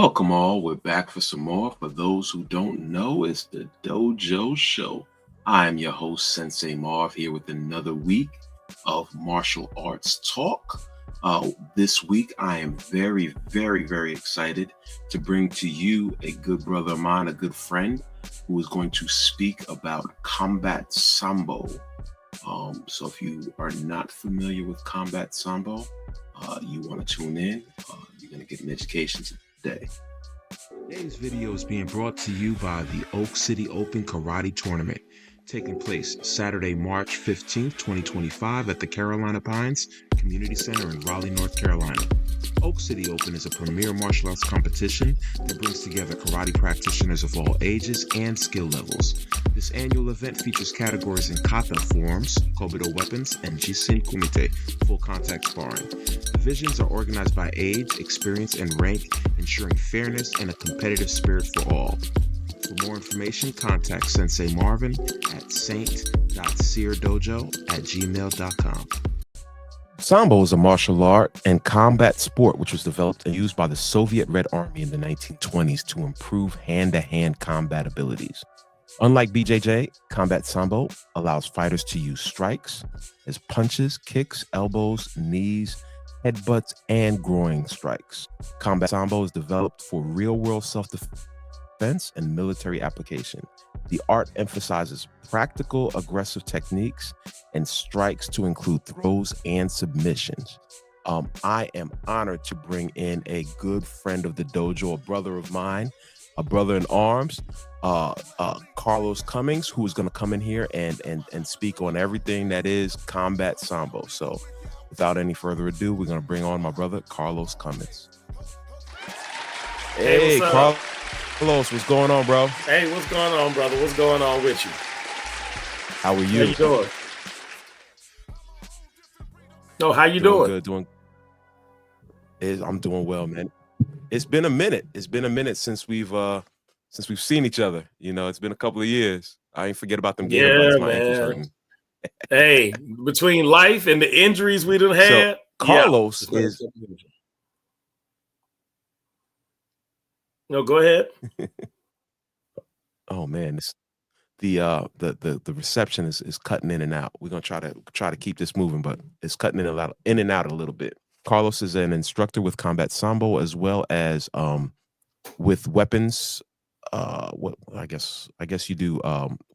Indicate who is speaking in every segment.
Speaker 1: Welcome all. We're back for some more. For those who don't know, it's the Dojo Show. I am your host, Sensei Marv, here with another week of martial arts talk. This week, I am very, very, very excited to bring to you a good brother of mine, a good friend, who is going to speak about combat Sambo. So if you are not familiar with combat Sambo, you want to tune in. You're going to get an education today.
Speaker 2: Today's video is being brought to you by the Oak City Open Karate Tournament, taking place Saturday, March 15th, 2025 at the Carolina Pines Community Center in Raleigh, North Carolina. Oak City Open is a premier martial arts competition that brings together karate practitioners of all ages and skill levels. This annual event features categories in kata forms, kobudo weapons, and jisin kumite, full contact sparring. Divisions are organized by age, experience, and rank, ensuring fairness and a competitive spirit for all. For more information, contact Sensei Marvin at saint.seerdojo@gmail.com.
Speaker 3: Sambo is a martial art and combat sport which was developed and used by the Soviet Red Army in the 1920s to improve hand-to-hand combat abilities. Unlike BJJ, combat Sambo allows fighters to use strikes as punches, kicks, elbows, knees, headbutts, and groin strikes. Combat Sambo is developed for real-world self-defense and military application. The art emphasizes practical, aggressive techniques and strikes to include throws and submissions. I am honored to bring in a good friend of the dojo, a brother of mine, a brother in arms, Carlos Cummings, who is going to come in here and speak on everything that is combat Sambo. So without any further ado, we're going to bring on my brother, Carlos Cummings. Hey, Carlos, what's going on, bro?
Speaker 4: Hey, what's going on, brother? What's going on with you?
Speaker 3: How are you?
Speaker 4: How you doing? No, how you doing?
Speaker 3: Good, I'm doing well, man. It's been a minute. It's been a minute since we've seen each other. You know, it's been a couple of years. I ain't forget about them gator bites. My ankle's hurting.
Speaker 4: Hey, between life and the injuries we done had,
Speaker 3: so Carlos is.
Speaker 4: No, go ahead.
Speaker 3: Oh man, the reception is cutting in and out. We're gonna try to keep this moving, but it's cutting in and out a little bit. Carlos is an instructor with Combat Sambo as well as with weapons. What I guess you do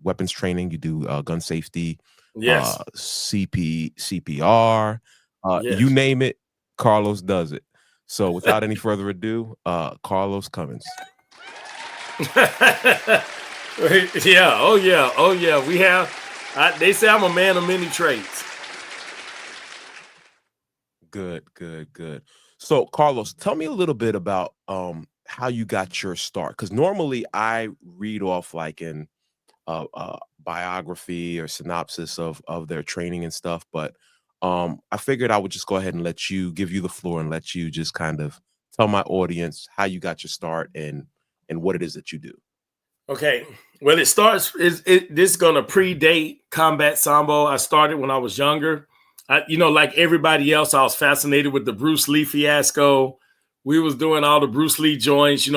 Speaker 3: weapons training. You do gun safety.
Speaker 4: Yes.
Speaker 3: CPR.
Speaker 4: Yes.
Speaker 3: You name it, Carlos does it. So without any further ado, Carlos Cummings.
Speaker 4: Yeah. Oh yeah. We have. They say I'm a man of many traits.
Speaker 3: Good. So Carlos, tell me a little bit about how you got your start. Because normally I read off like in biography or synopsis of their training and stuff, but I figured I would just go ahead and give you the floor and let you just kind of tell my audience how you got your start and what it is that you do.
Speaker 4: Okay. Well, this is going to predate combat Sambo. I started when I was younger. Like everybody else, I was fascinated with the Bruce Lee fiasco. We was doing all the Bruce Lee joints,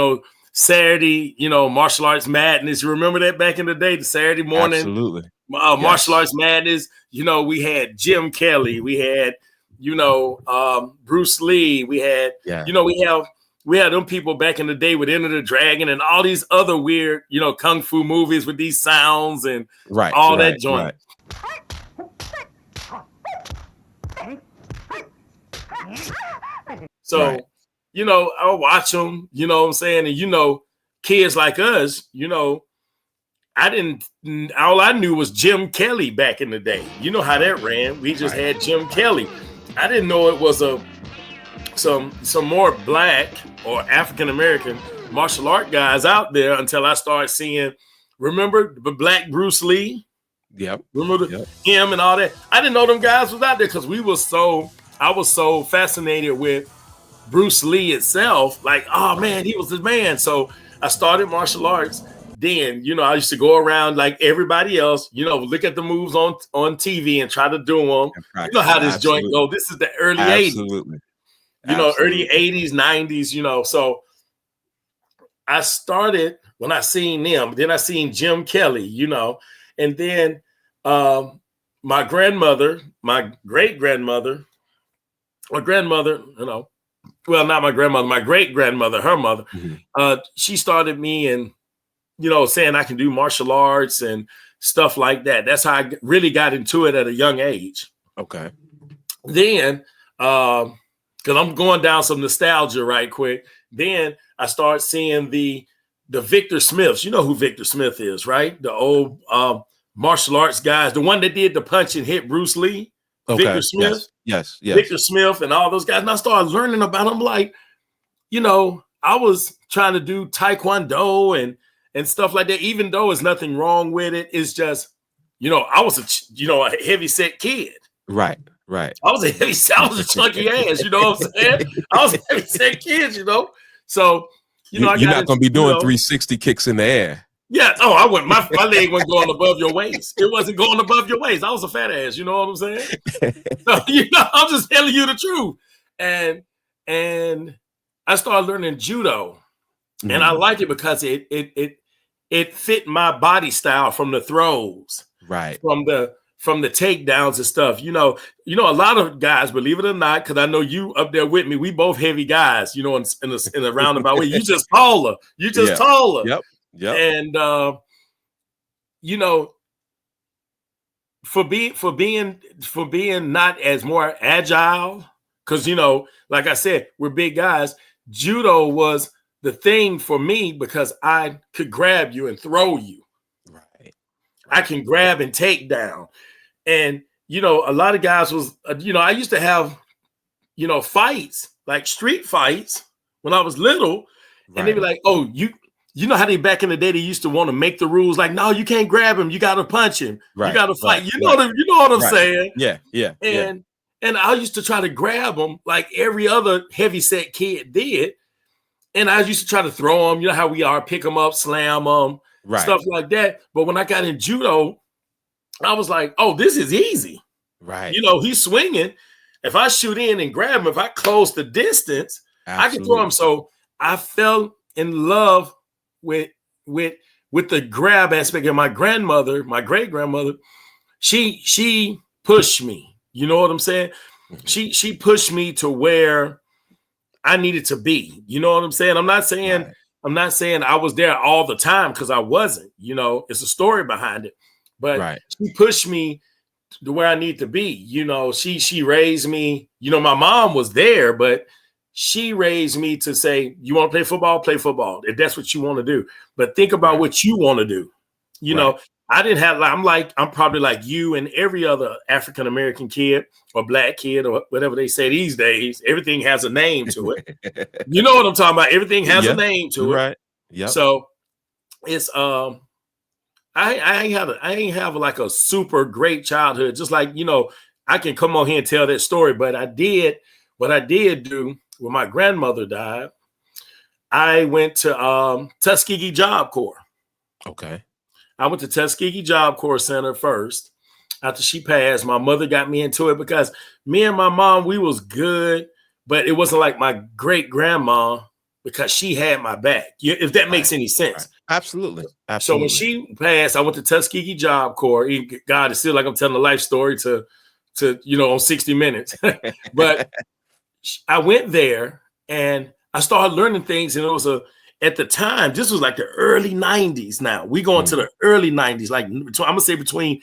Speaker 4: Saturday, martial arts madness. You remember that back in the day, the Saturday morning?
Speaker 3: Absolutely.
Speaker 4: Martial arts madness. We had Jim Kelly. We had, Bruce Lee. We had, we had them people back in the day with Enter the Dragon and all these other weird, kung fu movies with these sounds and all that joint.
Speaker 3: Right.
Speaker 4: So, I'll watch them, you know what I'm saying? And, kids like us, all I knew was Jim Kelly back in the day. You know how that ran. We just had Jim Kelly. I didn't know it was some more black or African-American martial art guys out there until I started seeing, remember the black Bruce Lee?
Speaker 3: Yep.
Speaker 4: Remember him and all that? I didn't know them guys was out there because I was so fascinated with Bruce Lee itself. Like, oh man, he was the man. So I started martial arts. Then, I used to go around like everybody else, look at the moves on TV and try to do them. You know how this joint go. This is the early 80s. Early 80s, 90s, So I started when I seen them. Then I seen Jim Kelly, you know, and then my grandmother, my great grandmother, my grandmother, you know, well, not my grandmother, my great grandmother, her mother. She started me and, you know, saying I can do martial arts and stuff like that. That's how I really got into it at a young age.
Speaker 3: Okay.
Speaker 4: Then, because I'm going down some nostalgia right quick. Then I start seeing the Victor Smiths. You know who Victor Smith is, right? The old martial arts guys, the one that did the punch and hit Bruce Lee.
Speaker 3: Okay.
Speaker 4: Victor Smith.
Speaker 3: Yes.
Speaker 4: Victor Smith and all those guys. And I started learning about them. Like, you know, I was trying to do Taekwondo and stuff like that, even though there's nothing wrong with it. It's just, you know, I was a heavy set kid.
Speaker 3: Right.
Speaker 4: I was a chunky ass, you know what I'm saying? I was a heavy set kid, you know. So, you know,
Speaker 3: you're not gonna be doing 360 kicks in the air.
Speaker 4: Yeah. Oh, I wouldn't. My leg wasn't going above your waist. It wasn't going above your waist. I was a fat ass. You know what I'm saying? So, you know, I'm just telling you the truth. And I started learning judo, and I like it because it fit my body style from the throws,
Speaker 3: right?
Speaker 4: From the takedowns and stuff. You know, a lot of guys, believe it or not, because I know you up there with me. We both heavy guys. You know, in a roundabout way. You just taller.
Speaker 3: Yep.
Speaker 4: And you know, for being not as more agile, because you know, like I said, we're big guys. Judo was the thing for me because I could grab you and throw you.
Speaker 3: Right.
Speaker 4: I can grab and take down, and you know, a lot of guys was you know, I used to have, you know, fights like street fights when I was little, and they'd be like, "Oh, you know how they back in the day they used to want to make the rules like, no, you can't grab him, you got to punch him, you got to fight." You know what I'm saying?
Speaker 3: Yeah.
Speaker 4: And I used to try to grab him like every other heavy set kid did, and I used to try to throw them. You know how we are, pick them up, slam them, stuff like that. But when I got in judo, I was like, oh, this is easy.
Speaker 3: Right.
Speaker 4: You know, he's swinging. If I shoot in and grab him, if I close the distance, I can throw him. So I fell in love with the grab aspect of my grandmother, my great grandmother. She pushed me. You know what I'm saying? She pushed me to where I needed to be. You know what I'm saying? I'm not saying I was there all the time, because I wasn't. You know, it's a story behind it. But she pushed me to where I need to be. You know, she raised me. You know, my mom was there, but she raised me to say, you want to play football? Play football, if that's what you want to do. But think about what you want to do. You know, I didn't have, I'm probably like you and every other African-American kid or black kid or whatever they say these days. Everything has a name to it. You know what I'm talking about? Everything has a name to it.
Speaker 3: Right. Yeah.
Speaker 4: So it's, I ain't have like a super great childhood. Just like, you know, I can come on here and tell that story, but what I did do when my grandmother died, I went to Tuskegee Job Corps.
Speaker 3: Okay.
Speaker 4: I went to Tuskegee Job Corps Center first. After she passed, my mother got me into it because me and my mom, we was good, but it wasn't like my great grandma, because she had my back. If that makes any sense.
Speaker 3: Absolutely.
Speaker 4: So when she passed, I went to Tuskegee Job Corps. God, it's still like I'm telling a life story to you know, on 60 Minutes. But I went there and I started learning things, and it was at the time, this was like the early 90s. Now we going to the early 90s, like I'm gonna say between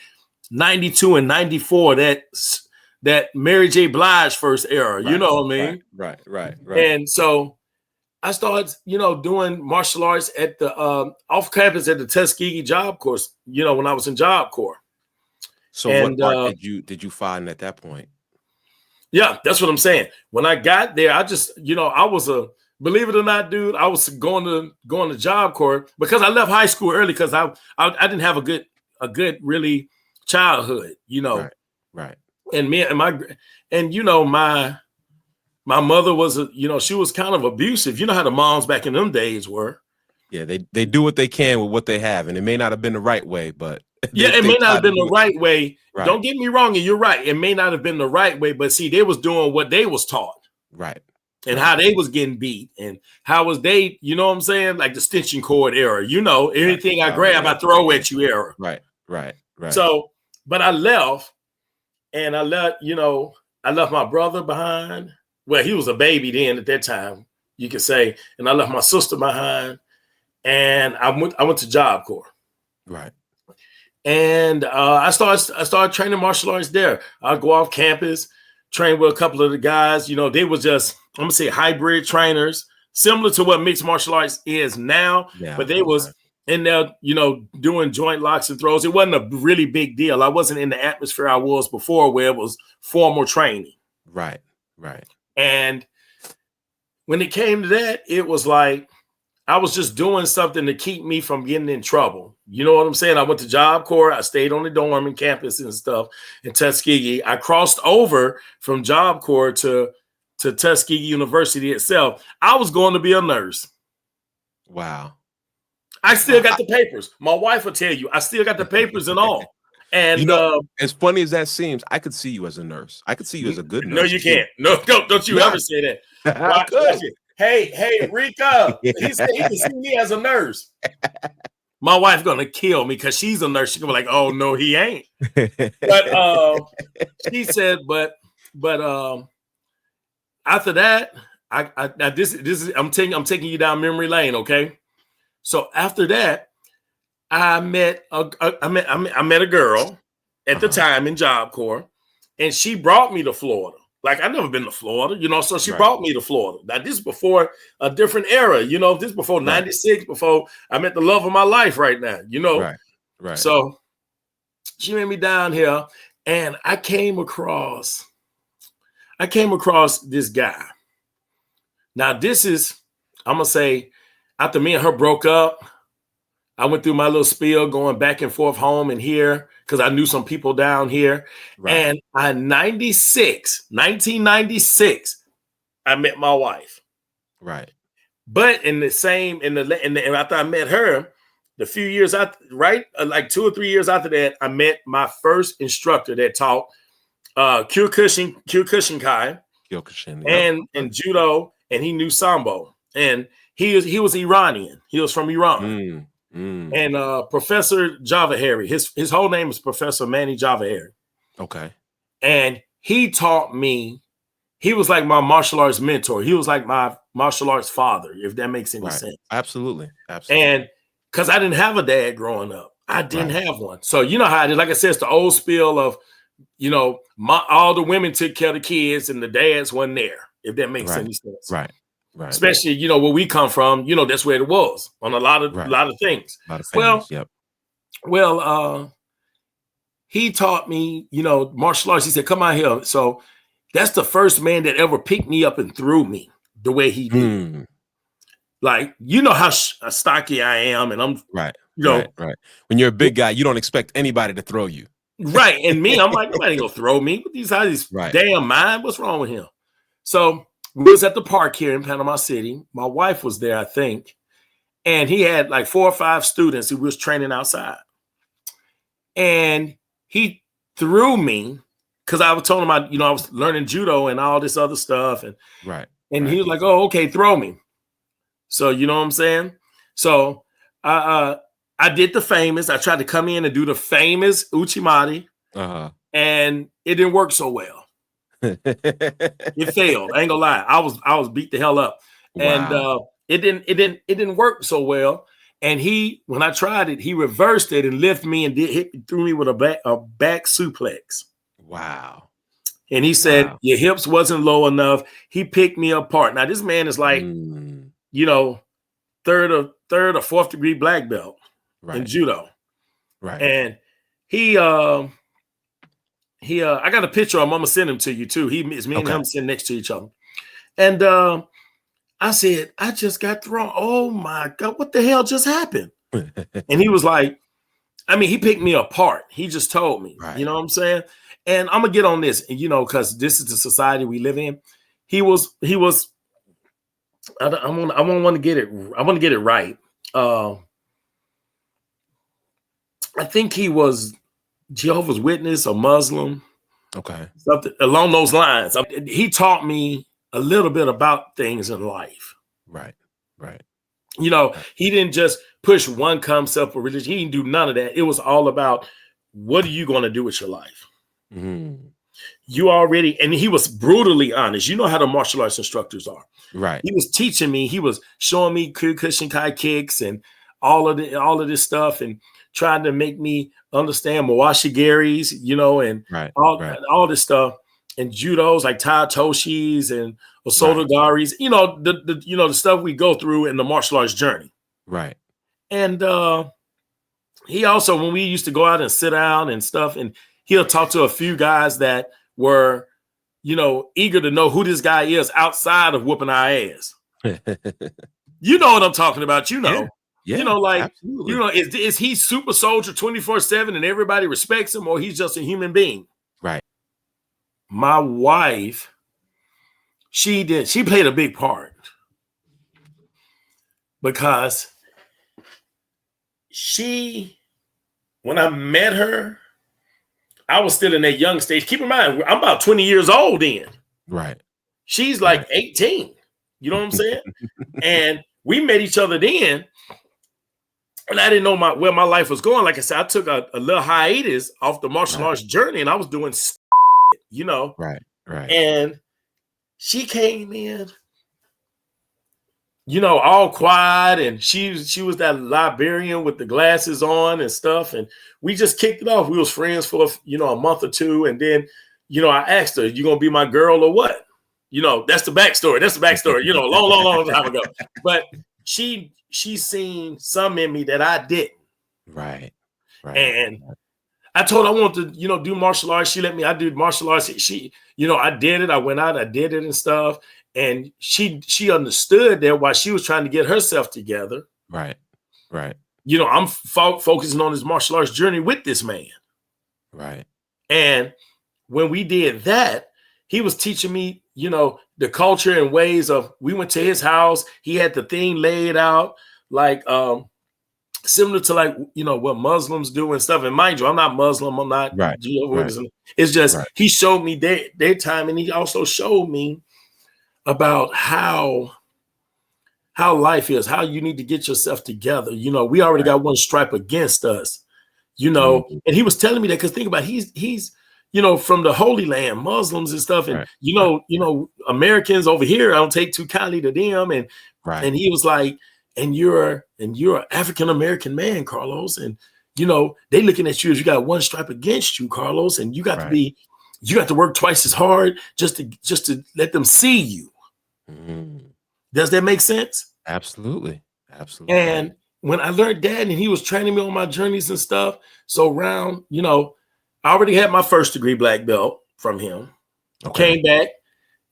Speaker 4: 92 and 94, that Mary J. Blige first era, you know what I mean?
Speaker 3: Right.
Speaker 4: And so I started, you know, doing martial arts at the off campus at the Tuskegee Job Corps, you know, when I was in Job Corps.
Speaker 3: So what part did you find at that point?
Speaker 4: Yeah, that's what I'm saying. When I got there, I just, you know, I was believe it or not, dude, I was going to Job Corps because I left high school early because I didn't have a good really childhood, you know.
Speaker 3: Right.
Speaker 4: And me and you know, my mother was you know, she was kind of abusive. You know how the moms back in them days were.
Speaker 3: Yeah, they do what they can with what they have, and it may not have been the right way, but
Speaker 4: it may not have been the right way. Right. Don't get me wrong, and you're right. It may not have been the right way, but see, they was doing what they was taught.
Speaker 3: Right.
Speaker 4: and how they was getting beat and how was they, you know what I'm saying? Like the extension cord era, anything I grab, I throw at you era.
Speaker 3: Right.
Speaker 4: So, but I left and I left my brother behind. Well, he was a baby then at that time, you could say. And I left my sister behind and I went to Job Corps.
Speaker 3: Right.
Speaker 4: And I started training martial arts there. I'd go off campus, train with a couple of the guys. They were just, I'm gonna say, hybrid trainers, similar to what mixed martial arts is now. Yeah, but they was in there, doing joint locks and throws. It wasn't a really big deal. I wasn't in the atmosphere I was before, where it was formal training.
Speaker 3: Right.
Speaker 4: And when it came to that, it was like I was just doing something to keep me from getting in trouble. You know what I'm saying? I went to Job Corps. I stayed on the dorm and campus and stuff in Tuskegee. I crossed over from Job Corps to Tuskegee University itself. I was going to be a nurse.
Speaker 3: Wow.
Speaker 4: I still got the papers. My wife will tell you, I still got the papers and all. And
Speaker 3: as funny as that seems, I could see you as a nurse. I could see you as a good nurse.
Speaker 4: No, you can't. No, don't you ever say that. Watch it. Hey, Rika. He said he can see me as a nurse. My wife's gonna kill me because she's a nurse. She's gonna be like, "Oh no, he ain't." But she said, but after that, I'm taking you down memory lane, okay? So after that, I met a girl at the time in Job Corps, and she brought me to Florida. Like, I've never been to Florida, so she brought me to Florida. Now, this is before a different era, this is before 96, before I met the love of my life right now,
Speaker 3: Right.
Speaker 4: So she made me down here, and I came across this guy. Now, this is, I'm going to say, after me and her broke up, I went through my little spiel going back and forth home and here because I knew some people down here. Right. And in 1996, I met my wife.
Speaker 3: Right.
Speaker 4: But after I met her, the few years after, like 2 or 3 years after that, I met my first instructor that taught Kyokushinkai and Judo, and he knew Sambo. And he was Iranian. He was from Iran. And Professor Javahari, his whole name is Professor Manny Javahari.
Speaker 3: Okay.
Speaker 4: And he taught me, he was like my martial arts mentor. He was like my martial arts father, if that makes any sense.
Speaker 3: Absolutely.
Speaker 4: And because I didn't have a dad growing up. I didn't have one. So you know how it is. Like I said, it's the old spiel of, all the women took care of the kids and the dads wasn't there, if that makes any sense.
Speaker 3: Right.
Speaker 4: Especially, where we come from, that's where it was on a lot of things.
Speaker 3: A lot of families,
Speaker 4: Well, he taught me, martial arts. He said, "Come out here." So that's the first man that ever picked me up and threw me the way he did. Like, how stocky I am, and I'm
Speaker 3: right. When you're a big guy, you don't expect anybody to throw you.
Speaker 4: Right. And me, I'm like, nobody gonna throw me. These damn mind. What's wrong with him? So we was at the park here in Panama City. My wife was there, I think. And he had like 4 or 5 students who was training outside. And he threw me because I was telling him I was learning judo and all this other stuff. And he was like, "Oh, okay, throw me." So you know what I'm saying? So I did the famous. I tried to come in and do the famous Uchimati. And it didn't work so well. It failed. I ain't gonna lie. I was beat the hell up. Wow. And it didn't work so well. And when I tried it, he reversed it and lifted me and threw me with a back suplex.
Speaker 3: Wow.
Speaker 4: And he said, "Your hips wasn't low enough." He picked me apart. Now this man is like, third or fourth degree black belt in judo.
Speaker 3: Right.
Speaker 4: And he I got a picture of him. I'm gonna send him to you too. It's me and him sitting next to each other. And I said, "I just got thrown. Oh my God, what the hell just happened?" And he was like, he picked me apart. He just told me, you know what I'm saying? And I'm gonna get on this, because this is the society we live in. He was. I want to get it. I want to get it right. I think he was Jehovah's Witness or Muslim.
Speaker 3: Okay.
Speaker 4: Something along those lines. He taught me a little bit about things in life.
Speaker 3: Right. Right.
Speaker 4: You know, he didn't just push one concept of religion. He didn't do none of that. It was all about, what are you going to do with your life? You already, and he was brutally honest. You know how the martial arts instructors are.
Speaker 3: Right.
Speaker 4: He was teaching me. He was showing me cushion kai kicks and all of this stuff, and trying to make me understand Mawashi Gary's, you know, and all this stuff, and judos like Tai Toshis and Osoto Garis, you know, the stuff we go through in the martial arts journey.
Speaker 3: Right.
Speaker 4: And he also, when we used to go out and sit down and stuff, and he'll talk to a few guys that were, you know, eager to know who this guy is outside of whooping our ass. You know what I'm talking about, you know.
Speaker 3: Yeah,
Speaker 4: you know, like,
Speaker 3: absolutely.
Speaker 4: you know, is he super soldier 24/7 and everybody respects him, or he's just a human being?
Speaker 3: Right.
Speaker 4: My wife, she played a big part, because when I met her, I was still in that young stage. Keep in mind, I'm about 20 years old then.
Speaker 3: Right.
Speaker 4: She's like 18. You know what I'm saying? And we met each other then. And I didn't know where my life was going. Like I said, I took a little hiatus off the martial arts journey, and I was doing, you know.
Speaker 3: Right.
Speaker 4: And she came in, you know, all quiet, and she was that librarian with the glasses on and stuff, and we just kicked it off. We was friends for a month or two, and then, you know, I asked her, "You gonna be my girl or what?" You know, that's the backstory. You know, long time ago. But she seen some in me that I didn't. Right. And I told her I wanted to, you know, do martial arts. She let me. I did martial arts. She, you know, I did it. I went out. I did it and stuff. And she understood that while she was trying to get herself together. Right. You know, I'm focusing on this martial arts journey with this man. Right. And when we did that, he was teaching me, you know, the culture and ways of. We went to his house. He had the thing laid out like similar to, like, you know, what Muslims do and stuff. And mind you, I'm not Muslim. I'm not. It's just he showed me their time, and he also showed me about how life is, how you need to get yourself together. You know, we already got one stripe against us, you know, and he was telling me that, because think about it, he's, you know, from the Holy Land, Muslims and stuff. And, you know, Americans over here, I don't take too kindly to them. And he was like, and you're an African-American man, Carlos. And, you know, they looking at you as you got one stripe against you, Carlos. And you got to work twice as hard just to let them see you. Does that make sense? Absolutely. And when I learned that, and he was training me on my journeys and stuff, so around, you know, I already had my first degree black belt from him. Came back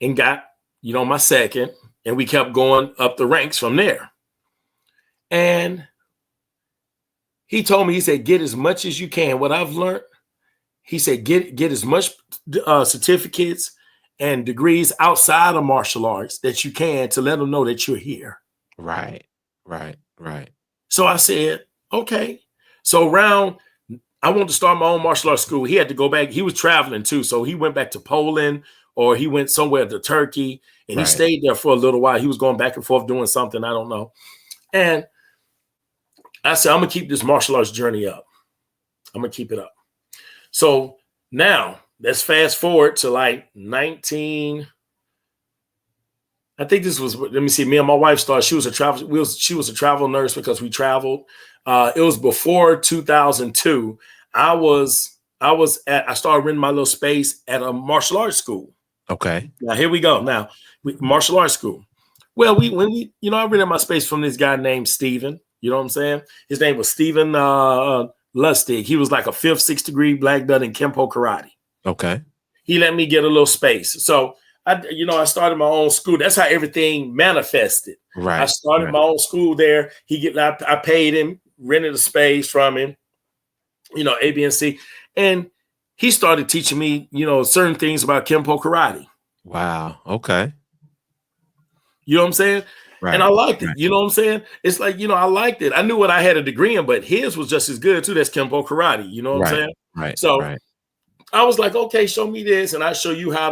Speaker 4: and got, you know, my second, and we kept going up the ranks from there. And he told me, he said, get as much as you can. What I've learned, he said, get as much certificates and degrees outside of martial arts that you can, to let them know that you're here. Right. So I said, okay. So I wanted to start my own martial arts school. He had to go back. He was traveling too. So he went back to Poland, or he went somewhere to Turkey, and he stayed there for a little while. He was going back and forth doing something, I don't know. And I said, I'm going to keep this martial arts journey up. I'm going to keep it up. So now, let's fast forward to like 19. I think this was, let me see, me and my wife started. She was a travel nurse, because we traveled. It was before 2002. I started renting my little space at a martial arts school. Okay. Now here we go. Now, martial arts school. Well, I rented my space from this guy named Steven. You know what I'm saying? His name was Steven Lustig. He was like a 5th, 6th degree black belt in Kempo karate. Okay. He let me get a little space. So I started my own school. That's how everything manifested. Right. I started my own school there. I paid him, rented a space from him, you know, A, B, and C. And he started teaching me, you know, certain things about Kempo karate. Wow. Okay. You know what I'm saying? Right. And I liked it. You know what I'm saying? It's like, you know, I liked it. I knew what I had a degree in, but his was just as good too. That's Kempo karate. You know what I'm saying? Right. So I was like, okay, show me this, and I show you how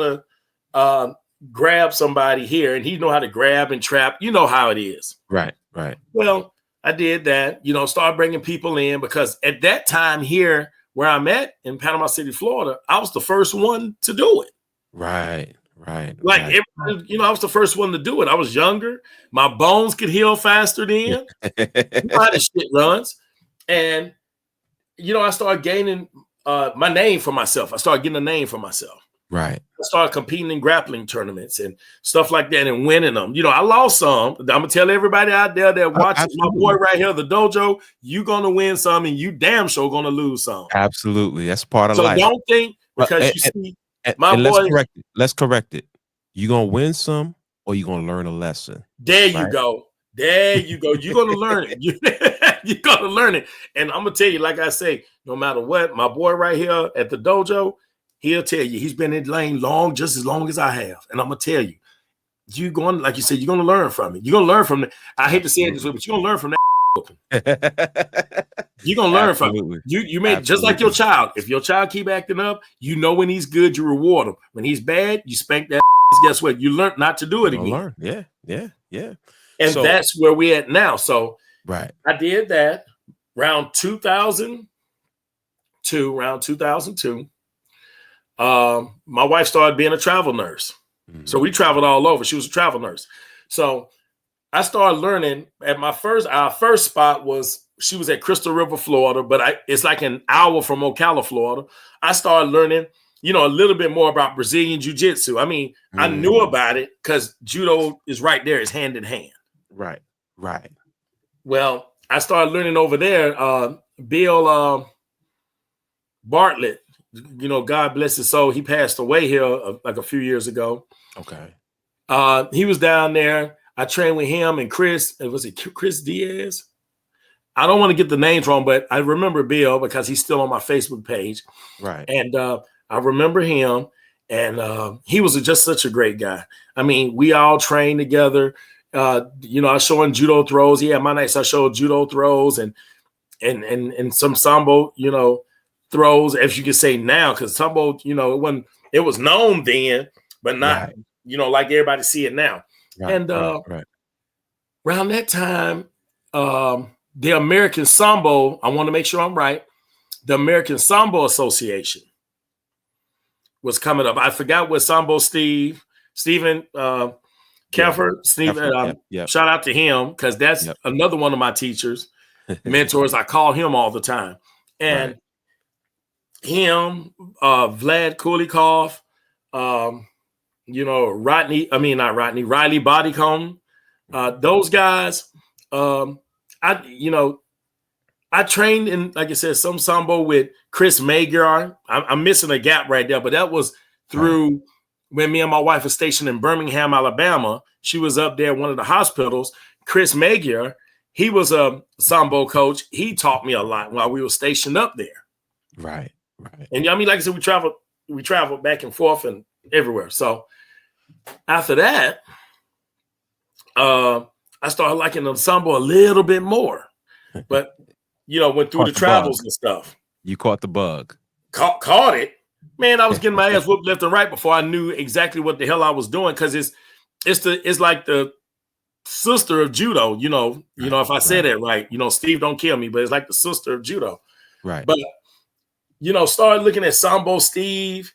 Speaker 4: to grab somebody here, and he know how to grab and trap. You know how it is.
Speaker 3: Right, right.
Speaker 4: Well, I did that, start bringing people in, because at that time here where I'm at in Panama City, Florida, I was the first one to do it.
Speaker 3: Right, right.
Speaker 4: Like,
Speaker 3: right.
Speaker 4: everybody, I was the first one to do it. I was younger. My bones could heal faster then. You know how this shit runs. And, I started gaining my name for myself. I started getting a name for myself.
Speaker 3: Right.
Speaker 4: I started competing in grappling tournaments and stuff like that and winning them. I lost some. I'm going to tell everybody out there that watches my boy right here, the dojo, you going to win some and you damn sure going to lose some.
Speaker 3: Absolutely. That's part of
Speaker 4: so
Speaker 3: life.
Speaker 4: So don't think because you see my
Speaker 3: boy.
Speaker 4: Let's
Speaker 3: correct it. You going to win some or you going to learn a lesson.
Speaker 4: There you go. There you go. You're going to learn it. You're going to learn it. And I'm going to tell you, like I say, no matter what, my boy right here at the dojo, he'll tell you he's been in the lane just as long as I have. And I'm going to tell you, you're going, like you said, you're going to learn from it. You're going to learn from it. I hate to say it this way, but you're going to learn from that. You're going to learn from it. You made just like your child. If your child keep acting up, when he's good, you reward him. When he's bad, you spank that. Guess what? You learn not to do it again.
Speaker 3: Yeah.
Speaker 4: And that's where we're at now. So
Speaker 3: right.
Speaker 4: I did that around 2002. My wife started being a travel nurse. Mm-hmm. So we traveled all over. She was a travel nurse. So I started learning at our first spot she was at Crystal River, Florida, but it's like an hour from Ocala, Florida. I started learning, a little bit more about Brazilian Jiu-Jitsu. I mean, I knew about it because Judo is right there. It's hand in hand.
Speaker 3: Right.
Speaker 4: Well, I started learning over there. Bill Bartlett, God bless his soul. He passed away here like a few years ago.
Speaker 3: Okay.
Speaker 4: He was down there. I trained with him and Chris. Was it Chris Diaz? I don't want to get the names wrong, but I remember Bill because he's still on my Facebook page.
Speaker 3: Right.
Speaker 4: And I remember him, and he was just such a great guy. I mean, we all trained together. I showing judo throws. Yeah, my nights I showed judo throws and some Sambo, throws, if you could say now, because Sambo, it was known then, but not, like everybody see it now.
Speaker 3: Right,
Speaker 4: and
Speaker 3: right.
Speaker 4: Around that time, the American Sambo, I want to make sure I'm right, the American Sambo Association was coming up. I forgot what Sambo Stephen Keffer, Stephen, shout out to him, because that's another one of my teachers, mentors. I call him all the time. And him, Vlad Kulikov, Riley Bodycomb, those guys, I trained in, like I said, some Sambo with Chris Magyar. I'm missing a gap right there, but that was through when me and my wife were stationed in Birmingham, Alabama. She was up there at one of the hospitals. Chris Magyar, he was a Sambo coach. He taught me a lot while we were stationed up there.
Speaker 3: Right.
Speaker 4: And like I said, we traveled back and forth and everywhere. So after that, I started liking the Sambo a little bit more. But went through the travels and stuff.
Speaker 3: You caught the bug.
Speaker 4: Caught it. Man, I was getting my ass whooped left and right before I knew exactly what the hell I was doing, because it's like the sister of judo. If I say that right, Steve, don't kill me, but it's like the sister of judo.
Speaker 3: Right.
Speaker 4: But started looking at Sambo Steve,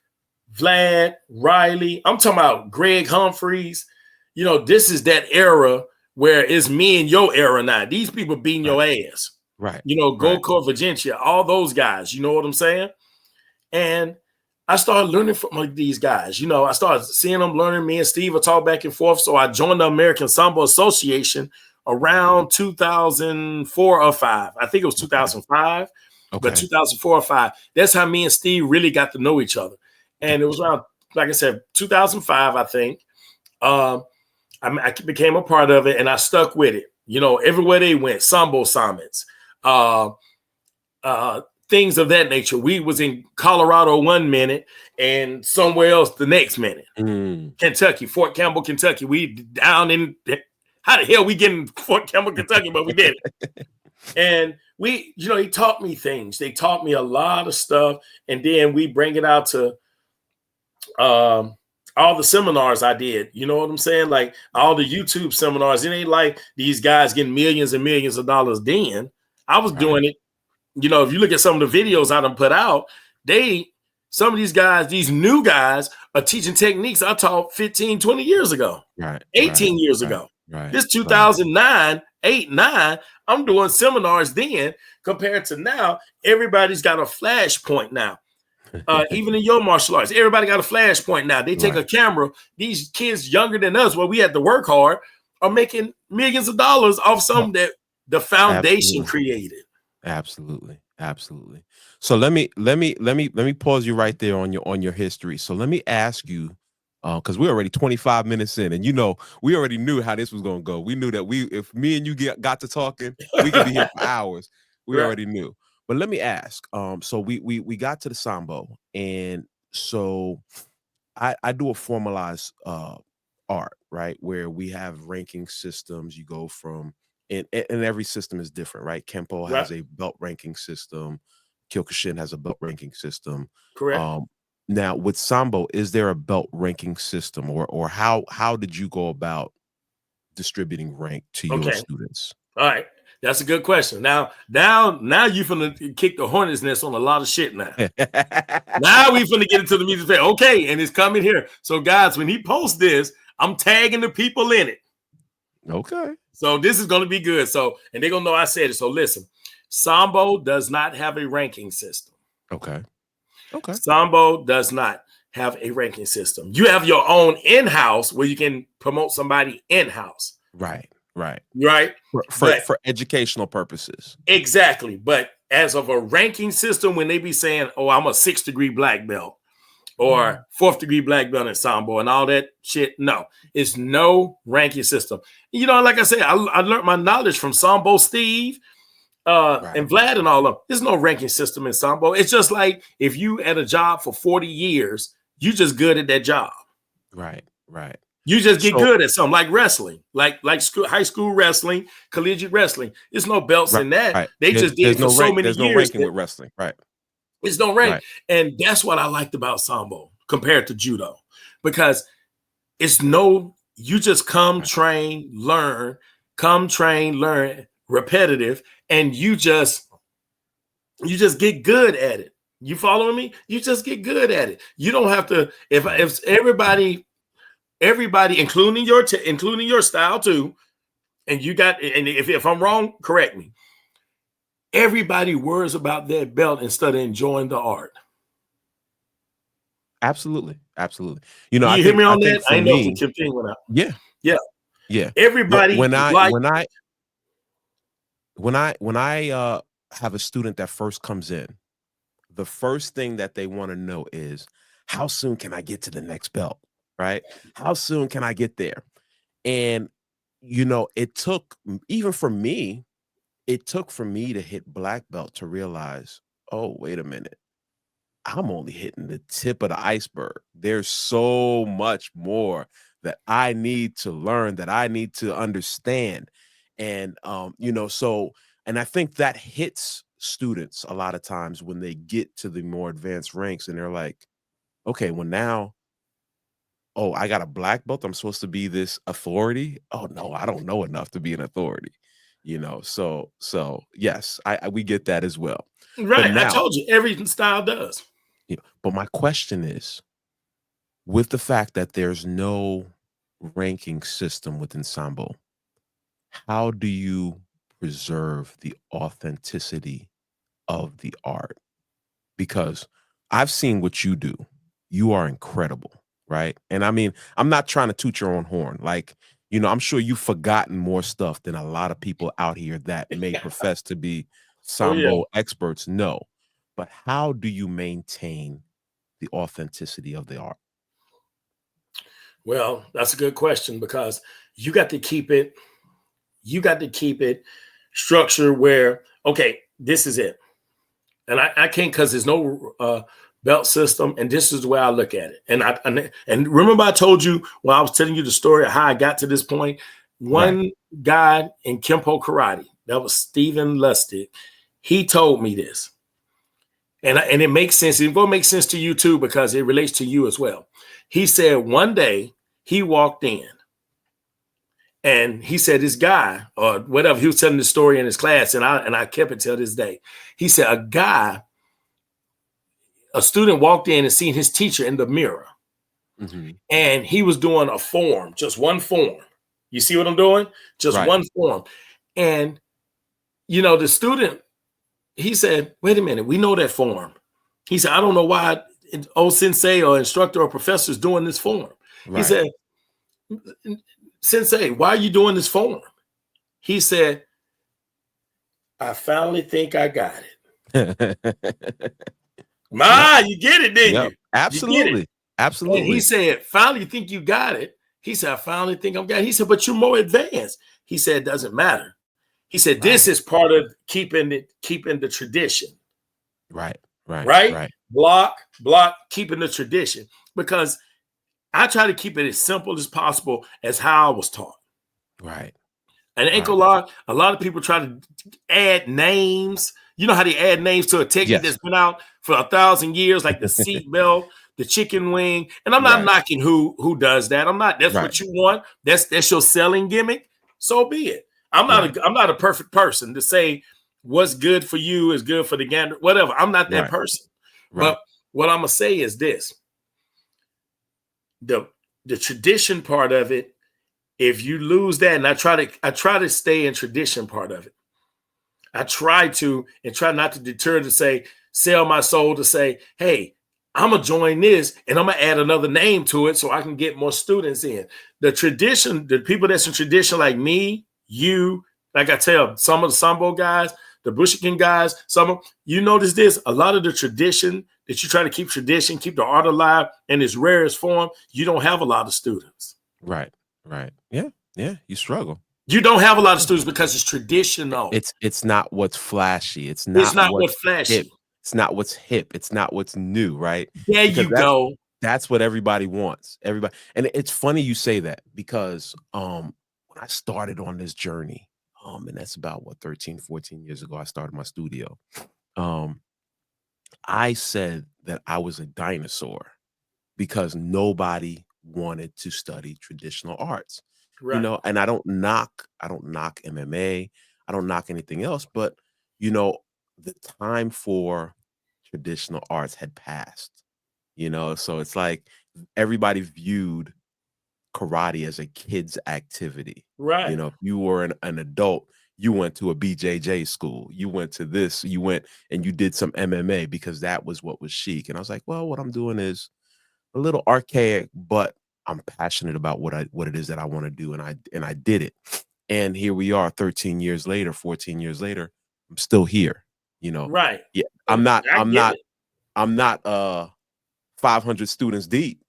Speaker 4: Vlad, Riley. I'm talking about Greg Humphreys. This is that era where it's me and your era now. These people beating your ass.
Speaker 3: Right.
Speaker 4: Gokor Vigencia, all those guys. You know what I'm saying? And I started learning from these guys. I started seeing them learning. Me and Steve would talk back and forth. So I joined the American Sambo Association around 2004 or 5. I think it was 2005, but 2004 or 5. That's how me and Steve really got to know each other. And it was around, like I said, 2005, I think. I became a part of it, and I stuck with it. Everywhere they went, Sambo summits, things of that nature. We was in Colorado 1 minute and somewhere else the next minute. Kentucky, Fort Campbell, Kentucky. We down in, how the hell we get in Fort Campbell, Kentucky, but we did it. And he taught me things. They taught me a lot of stuff. And then we bring it out to all the seminars I did. You know what I'm saying? Like all the YouTube seminars. It ain't like these guys getting millions and millions of dollars then. I was doing it. You know, if you look at some of the videos I done put out, some of these guys, these new guys are teaching techniques I taught 15, 20 years ago, 18 years ago. This 2009, 8, 9, I'm doing seminars then compared to now. Everybody's got a flashpoint now. Even in your martial arts, everybody got a flashpoint now. They take a camera. These kids younger than us, where we had to work hard, are making millions of dollars off something that the foundation created.
Speaker 3: Absolutely. So let me pause you right there on your history. So let me ask you, because we're already 25 minutes in, and we already knew how this was gonna go. We knew that if me and you got to talking, we could be here for hours. We already knew. But let me ask. So we got to the Sambo, and so I do a formalized art, right, where we have ranking systems. You go from and every system is different, right? Kempo has a belt ranking system. Kyokushin has a belt ranking system.
Speaker 4: Correct.
Speaker 3: Now with Sambo, is there a belt ranking system, or how did you go about distributing rank to your students?
Speaker 4: All right. That's a good question. Now you finna kick the hornet's nest on a lot of shit now. Now we finna get into the music. Okay, and it's coming here. So guys, when he posts this, I'm tagging the people in it.
Speaker 3: Okay.
Speaker 4: So this is going to be good. So, and they're going to know I said it. So listen, Sambo does not have a ranking system.
Speaker 3: Okay.
Speaker 4: Sambo does not have a ranking system. You have your own in-house where you can promote somebody in-house.
Speaker 3: Right.
Speaker 4: For
Speaker 3: educational purposes.
Speaker 4: Exactly. But as of a ranking system, when they be saying, oh, I'm a 6th-degree black belt or 4th-degree black belt in Sambo and all that shit, no, it's no ranking system. You know, like I said, I learned my knowledge from Sambo Steve and Vlad and all of them. There's no ranking system in Sambo. It's just like if you at a job for 40 years, you just good at that job.
Speaker 3: Right.
Speaker 4: You just get good at something like wrestling, like high school wrestling, collegiate wrestling. There's no belts in that. They just did it for so many years.
Speaker 3: There's no ranking with wrestling. Right.
Speaker 4: It's no rank. And that's what I liked about Sambo compared to Judo, because it's you just come, train, learn, repetitive, and you just get good at it. You following me? You just get good at it. You don't have to, if everybody, including your style too, and if I'm wrong, correct me. Everybody worries about their belt instead of enjoying the art.
Speaker 3: Absolutely.
Speaker 4: You know, you hear me on that? I know if the thing went out.
Speaker 3: Yeah.
Speaker 4: Everybody
Speaker 3: when I have a student that first comes in, the first thing that they want to know is, how soon can I get to the next belt? Right? How soon can I get there? And it took, even for me, to hit black belt to realize, oh, wait a minute, I'm only hitting the tip of the iceberg. There's so much more that I need to learn, that I need to understand. And and I think that hits students a lot of times when they get to the more advanced ranks and they're like, okay, well now, oh, I got a black belt, I'm supposed to be this authority. Oh no, I don't know enough to be an authority. So yes, we get that as well.
Speaker 4: Right. Now, I told you every style does.
Speaker 3: But my question is, with the fact that there's no ranking system within Sambo, how do you preserve the authenticity of the art? Because I've seen what you do. You are incredible, right? And I mean, I'm not trying to toot your own horn. Like, I'm sure you've forgotten more stuff than a lot of people out here that may profess to be Sambo experts know. But how do you maintain the authenticity of the art?
Speaker 4: Well, that's a good question, because you got to keep it structured where, okay, this is it. And I can't, because there's no belt system, and this is the way I look at it. And remember I told you when I was telling you the story of how I got to this point, one guy in Kempo Karate, that was Stephen Lustig, he told me this. and it makes sense. It will make sense to you too, because it relates to you as well. He said one day he walked in and he said this guy or whatever, he was telling the story in his class, and I kept it till this day. He said a student walked in and seen his teacher in the mirror.
Speaker 3: Mm-hmm.
Speaker 4: And he was doing a form, just one form. You see what I'm doing? Just
Speaker 3: Right.
Speaker 4: one form. And, you know, the student, he said, wait a minute, we know that form. He said, I don't know why old sensei or instructor or professor is doing this form.
Speaker 3: Right.
Speaker 4: He said, Sensei, why are you doing this form? He said, I finally think I got it. You get it, didn't you?
Speaker 3: Absolutely.
Speaker 4: You get it.
Speaker 3: Absolutely.
Speaker 4: And he said, finally think you got it. He said, I finally think I'm got it. He said, but you're more advanced. He said, it doesn't matter. He said, this is part of keeping the tradition.
Speaker 3: Right.
Speaker 4: Block, keeping the tradition. Because I try to keep it as simple as possible as how I was taught.
Speaker 3: Right.
Speaker 4: And it ain't gonna lie, a lot of people try to add names. You know how they add names to a technique that's been out for 1,000 years, like the seat belt, the chicken wing. And I'm not knocking who does that. I'm not. That's what you want. That's your selling gimmick. So be it. I'm not a perfect person to say what's good for you is good for the gander. Whatever. I'm not that person. But what I'm gonna say is this: the tradition part of it. If you lose that, and I try to stay in tradition part of it. I try to, and try not to deter to say, sell my soul to say, hey, I'm going to join this and I'm going to add another name to it so I can get more students in. The tradition, the people that's in tradition like me, you, like I tell some of the Sambo guys, the Bushikin guys, you notice this, a lot of the tradition that you try to keep tradition, keep the art alive in its rarest form, you don't have a lot of students.
Speaker 3: Right. Yeah, you struggle.
Speaker 4: You don't have a lot of students because it's traditional.
Speaker 3: It's not what's flashy. It's not
Speaker 4: what's flashy.
Speaker 3: Hip. It's not what's hip. It's not what's new, right?
Speaker 4: There you go.
Speaker 3: That's what everybody wants. Everybody. And it's funny you say that because when I started on this journey, and that's about 13, 14 years ago, I started my studio. I said that I was a dinosaur because nobody wanted to study traditional arts.
Speaker 4: Right.
Speaker 3: You know, and I don't knock MMA, I don't knock anything else, but you know, the time for traditional arts had passed, you know, so it's like everybody viewed karate as a kid's activity.
Speaker 4: Right.
Speaker 3: You know, if you were an adult, you went to a BJJ school, you went to this, you went and you did some MMA because that was what was chic. And I was like, well, what I'm doing is a little archaic, but I'm passionate about what it is that I want to do, and I did it. And here we are 13 years later, 14 years later, I'm still here, you know.
Speaker 4: Right.
Speaker 3: Yeah. I'm not 500 students deep.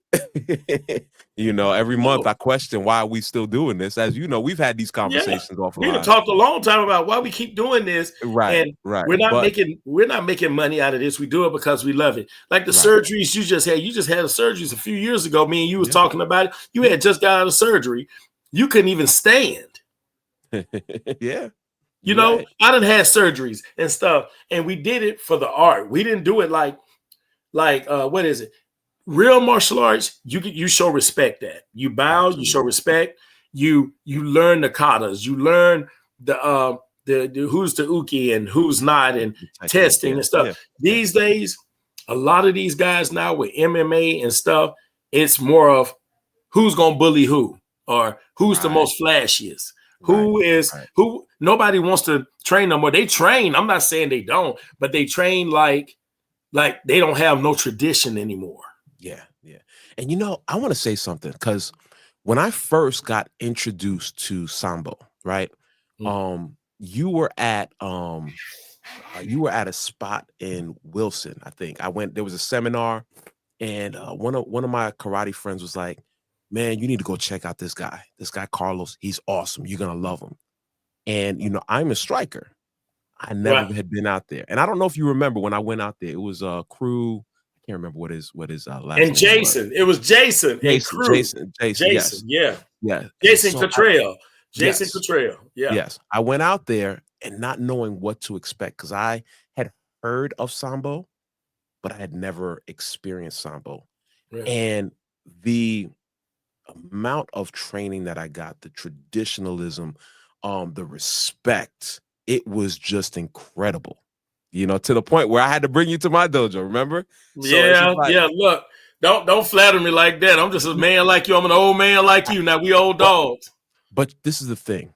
Speaker 3: You know, every month I question why are we still doing this. As you know, we've had these conversations offline.
Speaker 4: We've talked a long time about why we keep doing this.
Speaker 3: Right.
Speaker 4: We're not making money out of this. We do it because we love it. Like the surgeries you just had a surgeries a few years ago. Me and you was talking about it. You had just got out of surgery. You couldn't even stand.
Speaker 3: Yeah.
Speaker 4: You know, I done had surgeries and stuff, and we did it for the art. We didn't do it like what is it? Real martial arts, you show respect at. You bow, you show respect. You learn the katas. You learn the who's the uki and who's not, and testing and stuff. These days, a lot of these guys now with MMA and stuff, it's more of who's gonna bully who, or who's the most flashiest. Who nobody wants to train no more. They train. I'm not saying they don't, but they train like they don't have no tradition anymore.
Speaker 3: Yeah. And you know, I want to say something because when I first got introduced to Sambo, right? You were at a spot in Wilson, I think. There was a seminar, and one of my karate friends was like, man, you need to go check out this guy Carlos. He's awesome. You're gonna love him. And you know, I'm a striker. I never had been out there, and I don't know if you remember when I went out there. It was a crew. I can't remember what his last name
Speaker 4: and Jason. Was. It was Jason.
Speaker 3: Jason. Yes.
Speaker 4: Yeah. Jason Cottrell. Cottrell. Yeah.
Speaker 3: Yes. I went out there and not knowing what to expect because I had heard of Sambo, but I had never experienced Sambo.
Speaker 4: Right.
Speaker 3: And the amount of training that I got, the traditionalism, the respect, it was just incredible. You know, to the point where I had to bring you to my dojo, remember? So it's just
Speaker 4: Yeah,
Speaker 3: like,
Speaker 4: yeah. Look, don't flatter me like that. I'm just a man like you. I'm an old man like you. Now we old dogs.
Speaker 3: but this is the thing.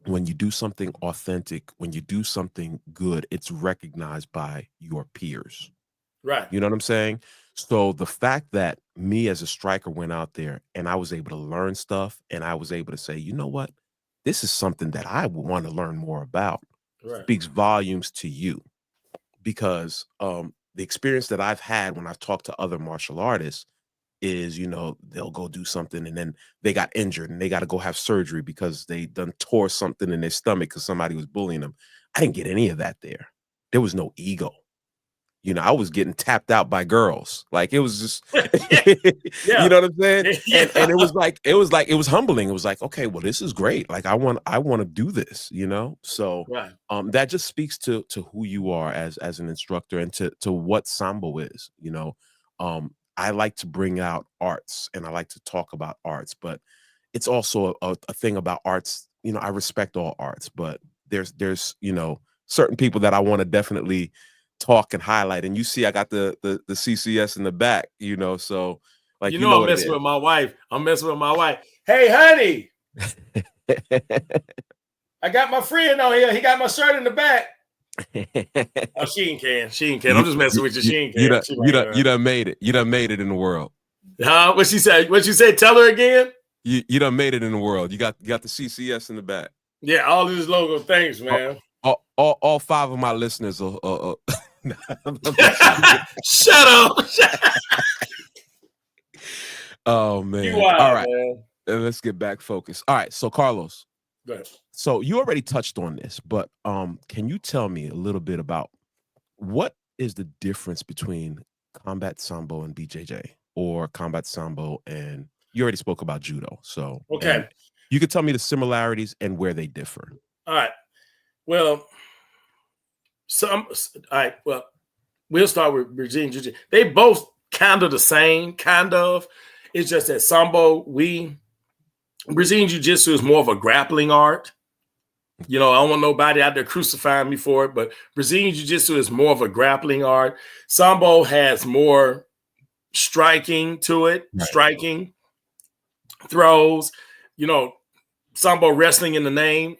Speaker 3: When you do something authentic, when you do something good, it's recognized by your peers.
Speaker 4: Right.
Speaker 3: You know what I'm saying? So the fact that me as a striker went out there and I was able to learn stuff and I was able to say, you know what? This is something that I want to learn more about
Speaker 4: Right.
Speaker 3: speaks volumes to you, because the experience that I've had when I've talked to other martial artists is, you know, they'll go do something and then they got injured and they got to go have surgery because they done tore something in their stomach because somebody was bullying them. I didn't get any of that there. There was no ego. You know, I was getting tapped out by girls. Like, it was just,
Speaker 4: Yeah.
Speaker 3: you know what I'm saying?
Speaker 4: Yeah.
Speaker 3: And it was humbling. It was like, okay, well, this is great. Like, I want to do this, you know? So
Speaker 4: Right.
Speaker 3: that just speaks to who you are as an instructor and to what Sambo is, you know? I like to bring out arts and I like to talk about arts, but it's also a thing about arts. You know, I respect all arts, but there's, you know, certain people that I want to definitely talk and highlight. And you see, I got the CCS in the back, you know, so like,
Speaker 4: You
Speaker 3: you
Speaker 4: know
Speaker 3: know
Speaker 4: I'm
Speaker 3: what it
Speaker 4: messing
Speaker 3: is.
Speaker 4: with my wife. I'm messing with my wife. Hey, honey, I got my friend on here. He got my shirt in the back. Oh, she ain't can. She ain't can. I'm just messing with you. She ain't can.
Speaker 3: You done made it. You done made it in the world.
Speaker 4: Huh? What she said? What you say? Tell her again.
Speaker 3: You done made it in the world. You got the CCS in the back.
Speaker 4: Yeah, all of this logo. Thanks, man.
Speaker 3: All 5 of my listeners will
Speaker 4: Shut up.
Speaker 3: Oh man.
Speaker 4: You wild,
Speaker 3: all right,
Speaker 4: man.
Speaker 3: let's get back focused. All right, so Carlos,
Speaker 4: Go ahead.
Speaker 3: so you already touched on this, but can you tell me a little bit about what is the difference between combat Sambo and BJJ, or combat Sambo and, you already spoke about Judo, so
Speaker 4: Okay.
Speaker 3: you could tell me the similarities and where they differ.
Speaker 4: All right. Well, all right. Well, we'll start with Brazilian Jiu-Jitsu. They both kind of the same, kind of. It's just that Sambo, Brazilian Jiu-Jitsu is more of a grappling art. You know, I don't want nobody out there crucifying me for it, but Brazilian Jiu-Jitsu is more of a grappling art. Sambo has more striking to it,
Speaker 3: Right.
Speaker 4: striking, throws, you know, Sambo wrestling in the name.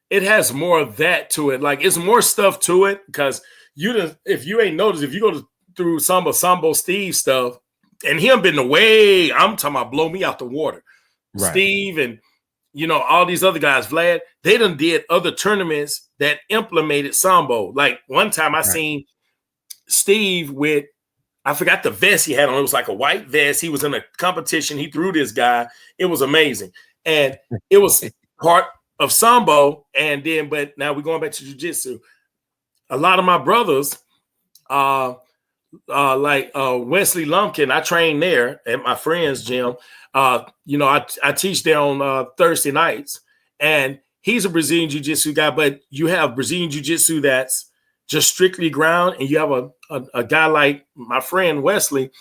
Speaker 4: It has more of that to it. Like, it's more stuff to it, because if you ain't noticed, if you go through some of Sambo Steve stuff, and him been the way, I'm talking about blow me out the water.
Speaker 3: Right.
Speaker 4: Steve and, you know, all these other guys, Vlad, they done did other tournaments that implemented Sambo. Like, one time I seen Steve with, I forgot the vest he had on. It was like a white vest. He was in a competition. He threw this guy. It was amazing. And it was part of Sambo. And then, but now we're going back to jiu-jitsu. A lot of my brothers, like Wesley Lumpkin, I train there at my friend's gym. You know, I teach there on Thursday nights, and he's a Brazilian Jiu-Jitsu guy, but you have Brazilian Jiu-Jitsu that's just strictly ground, and you have a guy like my friend Wesley.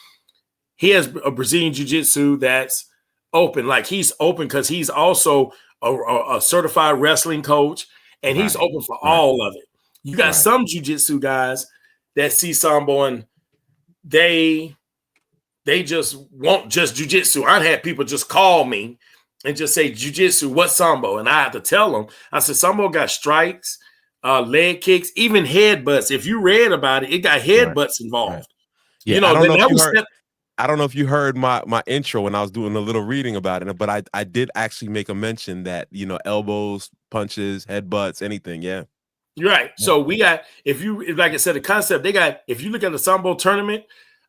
Speaker 4: He has a Brazilian Jiu-Jitsu that's open. Like, he's open because he's also a certified wrestling coach, and he's open for all of it. You got some Jiu-Jitsu guys that see Sambo and they just want just Jiu-Jitsu. I've had people just call me and just say, Jiu-Jitsu, what's Sambo? And I have to tell them, I said, Sambo got strikes, leg kicks, even headbutts. If you read about it, it got headbutts involved.
Speaker 3: Yeah,
Speaker 4: you know,
Speaker 3: I don't know if you heard my intro when I was doing a little reading about it, but I did actually make a mention that, you know, elbows, punches, headbutts, anything. Yeah.
Speaker 4: You're right. So we got, if like I said, the concept, they got, if you look at the Sambo tournament,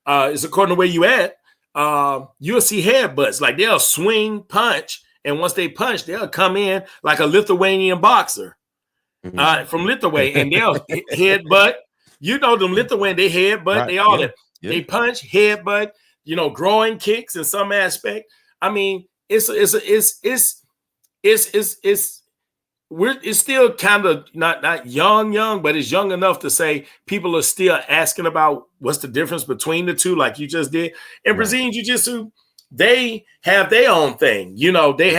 Speaker 4: it's according to where you at, you'll see headbutts. Like, they'll swing, punch, and once they punch, they'll come in like a Lithuanian boxer from Lithuania, and they'll headbutt. You know them Lithuanian, they headbutt, they all that. They punch, headbutt, you know, groin kicks in some aspect. I mean, it's it's still kind of not young, but it's young enough to say people are still asking about what's the difference between the two, like you just did. And Brazilian Jiu-Jitsu, they have their own thing. You know, they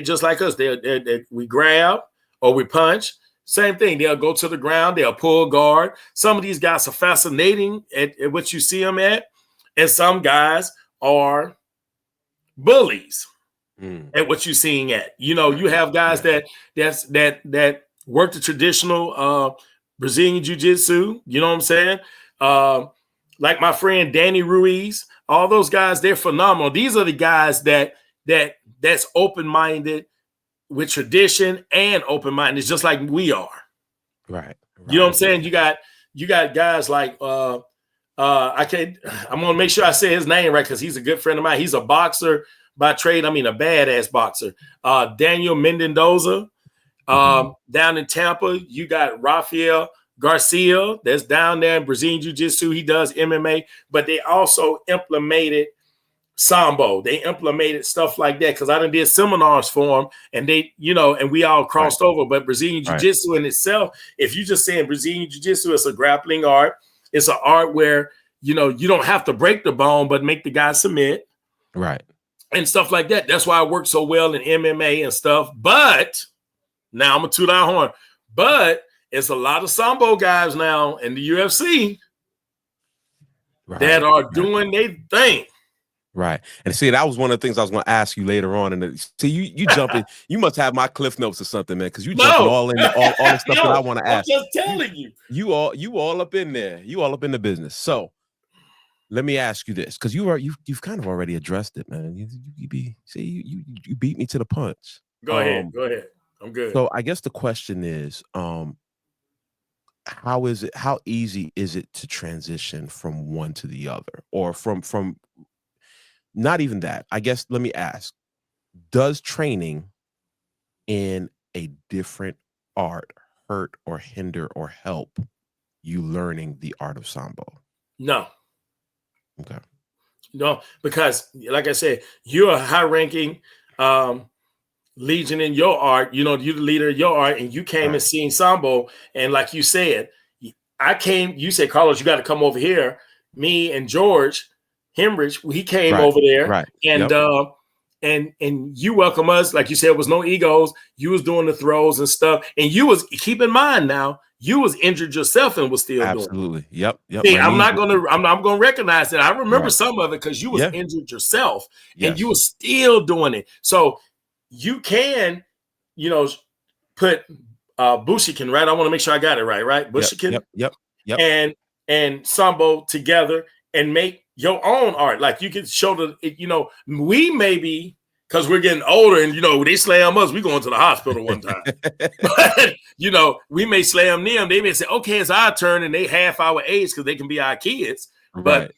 Speaker 4: just like us. We grab or we punch. Same thing. They'll go to the ground. They'll pull guard. Some of these guys are fascinating at what you see them at, and some guys are bullies at what you're seeing at. You know, you have guys that work the traditional Brazilian Jiu-Jitsu. You know what I'm saying? Like my friend Danny Ruiz. All those guys, they're phenomenal. These are the guys that's open-minded with tradition and open-minded, just like we are.
Speaker 3: Right.
Speaker 4: You know what I'm saying? You got guys like I'm gonna make sure I say his name right because he's a good friend of mine. He's a boxer by trade. I mean, a badass boxer. Daniel Mendoza. Down in Tampa, you got Rafael Garcia that's down there in Brazilian Jiu-Jitsu. He does MMA, but they also implemented Sambo. They implemented stuff like that because I done did seminars for them, and they, you know, and we all crossed over. But Brazilian Jiu-Jitsu in itself, if you just saying Brazilian Jiu-Jitsu, it's a grappling art. It's an art where, you know, you don't have to break the bone, but make the guy submit.
Speaker 3: Right.
Speaker 4: And stuff like that. That's why it works so well in MMA and stuff. But now I'm a toot our horn. But it's a lot of Sambo guys now in the UFC that are doing their thing.
Speaker 3: Right. And see, that was one of the things I was going to ask you later on. And see, you jumping, you must have my cliff notes or something, man, because you jumping all in all the stuff that I want to ask.
Speaker 4: I'm just telling you.
Speaker 3: You all up in there. You all up in the business. So let me ask you this, because you've kind of already addressed it, man. You beat me to the punch.
Speaker 4: Go ahead. I'm good.
Speaker 3: So I guess the question is, how easy is it to transition from one to the other, or from not even that? I guess let me ask, does training in a different art hurt or hinder or help you learning the art of Sambo?
Speaker 4: No.
Speaker 3: Okay.
Speaker 4: No, because like I said, you're a high-ranking legion in your art. You know, you're the leader of your art, and you came and seen Sambo. And like you said, you said, Carlos, you got to come over here. Me and George Hemrich, he came over there.
Speaker 3: Right.
Speaker 4: And and you welcome us. Like you said, it was no egos. You was doing the throws and stuff. And you was, keep in mind now, you was injured yourself and was still doing it.
Speaker 3: Absolutely. Yep.
Speaker 4: See, I'm gonna recognize that. I remember some of it because you was injured yourself and you were still doing it. So you can, you know, put Bushikin, right? I want to make sure I got it right? Bushikin,
Speaker 3: yep.
Speaker 4: and Sambo together and make your own art. Like you can show you know, we maybe, because we're getting older and, you know, they slam us, we going to the hospital one time. But, you know, we may slam them. They may say, okay, it's our turn, and they half our age because they can be our kids. But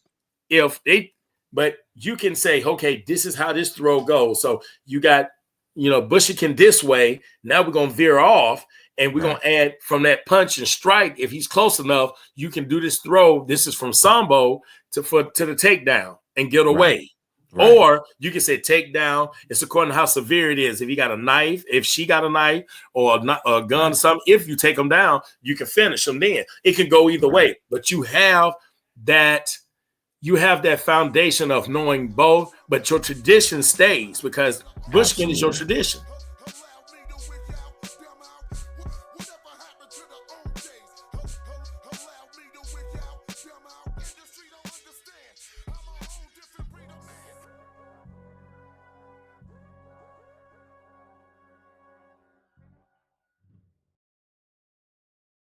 Speaker 4: but you can say, okay, this is how this throw goes. So you got, you know, Bushikin this way. Now we're going to veer off, and we're going to add from that punch and strike. If he's close enough, you can do this throw. This is from Sambo to the takedown and get away. Right. Or you can say takedown. It's according to how severe it is. If he got a knife, if she got a knife or a gun or something, if you take them down, you can finish them then. It can go either way. But you have that foundation of knowing both, but your tradition stays because Bushkin is your tradition.